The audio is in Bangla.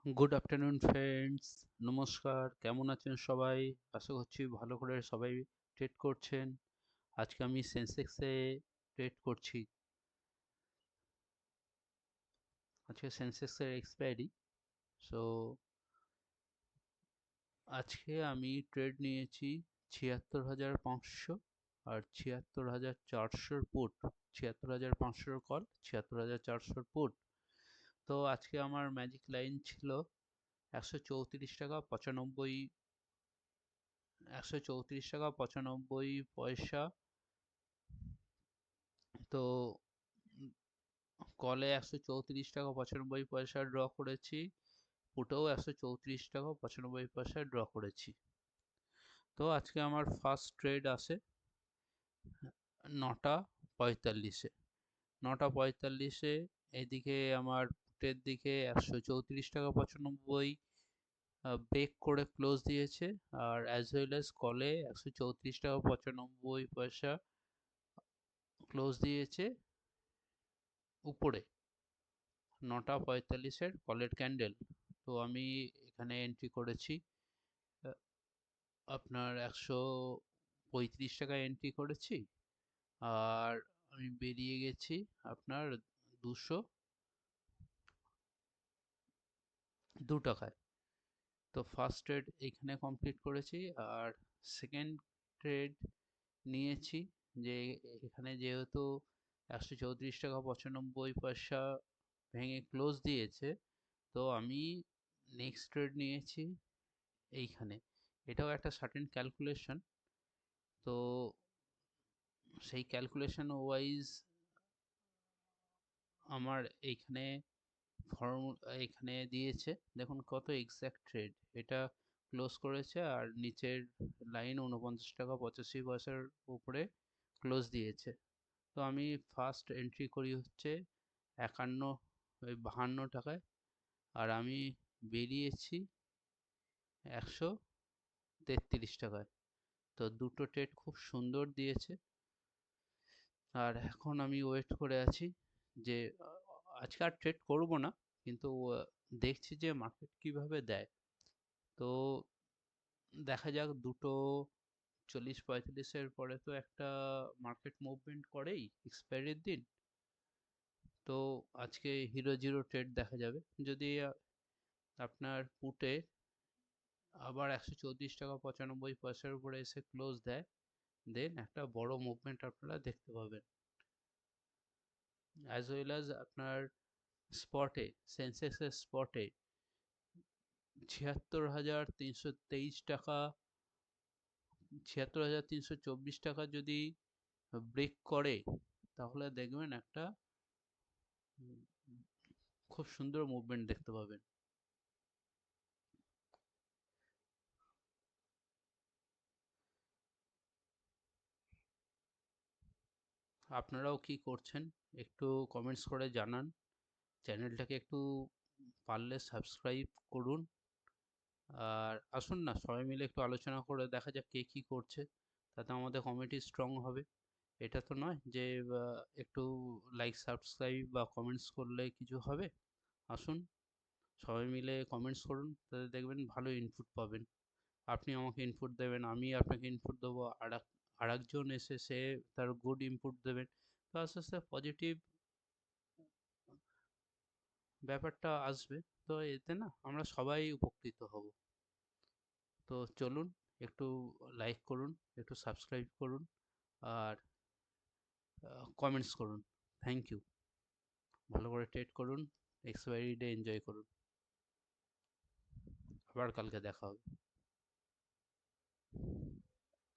গুড আফটারনুন ফ্রেন্ডস, নমস্কার। কেমন আছেন সবাই? আশা করছি ভালো করে সবাই ট্রেড করছেন। আজকে আমি সেন্সেক্সে ট্রেড করছি। আজকে সেন্সেক্সের এক্সপায়ারি। সো আজকে আমি ট্রেড নিয়েছি ৭৬,৫০০ আর ৭৬,৪০০ পুট। ৭৬,৫০০ call, ৭৬,৪০০ put. তো আজকে আমার ম্যাজিক লাইন ছিল ১৩৪ টাকা ৯৫, ১৩৪ টাকা ৯৫ পয়সা। তো কলে ১৩৪ টাকা ৯৫ পয়সা ড্র করেছি, পুটেও ১৩৪ টাকা ৯৫ পয়সা ড্র করেছি। তো আজকে আমার ফার্স্ট ট্রেড আসে ৯টা ৪৫-এ। ৯টা ৪৫-এ এদিকে আমার পুটের দিকে ১৩৪ টাকা ৯৫ ব্রেক করে ক্লোজ দিয়েছে, আর অ্যাজ ওয়েল অ্যাজ কলে ১৩৪ টাকা ৯৫ পয়সা ক্লোজ দিয়েছে উপরে ৯টা ৪৫-এর কলের ক্যান্ডেল। তো আমি এখানে এন্ট্রি করেছি আপনার ১৩৫ টাকায় এন্ট্রি করেছি, আর আমি বেরিয়ে গেছি আপনার ২০২ টাকায়। তো ফার্স্ট ট্রেড এইখানে কমপ্লিট করেছি, আর সেকেন্ড ট্রেড নিয়েছি যে এখানে যেহেতু ১৩৪ টাকা ৯৫ পয়সা ভেঙে ক্লোজ দিয়েছে, তো আমি নেক্সট ট্রেড নিয়েছি এইখানে। এটাও একটা সার্টেন ক্যালকুলেশন। তো সেই ক্যালকুলেশন ওয়াইজ আমার এইখানে এখানে দিয়েছে, দেখুন কত এক্স্যাক্ট ট্রেড এটা ক্লোজ করেছে, আর নিচের লাইন ৪৯ টাকা ৮৫ পয়সার উপরে ক্লোজ দিয়েছে। তো আমি ফার্স্ট এন্ট্রি করি হচ্ছে ৫২ টাকায়, আর আমি বেরিয়েছি ১৩৩ টাকায়। তো দুটো ট্রেড খুব সুন্দর দিয়েছে, আর এখন আমি ওয়েট করে আছি যে আজকে আর ট্রেড করব না, কিন্তু দেখছি যে মার্কেট কিভাবে দেয়। তো দেখা যাক, ২:৪০-৪৫-এর পরে তো একটা মার্কেট মুভমেন্ট করেই এক্সপায়ারির দিন। তো আজকে হিরো জিরো ট্রেড দেখা যাবে, যদি আপনার পুটে আবার ১৩৪ টাকা ৯৫ পয়সার উপরে এসে ক্লোজ দেয়, দেন একটা বড় মুভমেন্ট আপনারা দেখতে পাবেন। অ্যাজ ওয়েল অ্যাজ আপনার স্পটে, সেন্সেক্সের স্পটে ৭৬,৩২৩ টাকা ৭৬,৩২৪ টাকা যদি ব্রেক করে, তাহলে দেখবেন একটা খুব সুন্দর মুভমেন্ট দেখতে পাবেন। আপনারাও কি করছেন একটু কমেন্টস করে জানান। চ্যানেলটাকে একটু পারলে সাবস্ক্রাইব করুন, আর আসুন না সবাই মিলে একটু আলোচনা করে দেখা যাক কে কী করছে, তাতে আমাদের কমিউনিটি স্ট্রং হবে। এটা তো নয় যে একটু লাইক সাবস্ক্রাইব বা কমেন্টস করলে কিছু হবে। আসুন সবাই মিলে কমেন্টস করুন, তাতে দেখবেন ভালো ইনপুট পাবেন। আপনি আমাকে ইনপুট দেবেন, আমি আপনাকে ইনপুট দেবো, আর একজন এসে সে তার গুড ইনপুট দেবেন। তো আস্তে আস্তে পজিটিভ ব্যাপারটা আসবে। তো এতে না আমরা সবাই উপকৃত হব। তো চলুন, একটু লাইক করুন, একটু সাবস্ক্রাইব করুন, আর কমেন্টস করুন। Thank you. ভালো করে ট্রেড করুন, এক্সপায়ারি ডে এনজয় করুন। আবার কালকে দেখা হবে।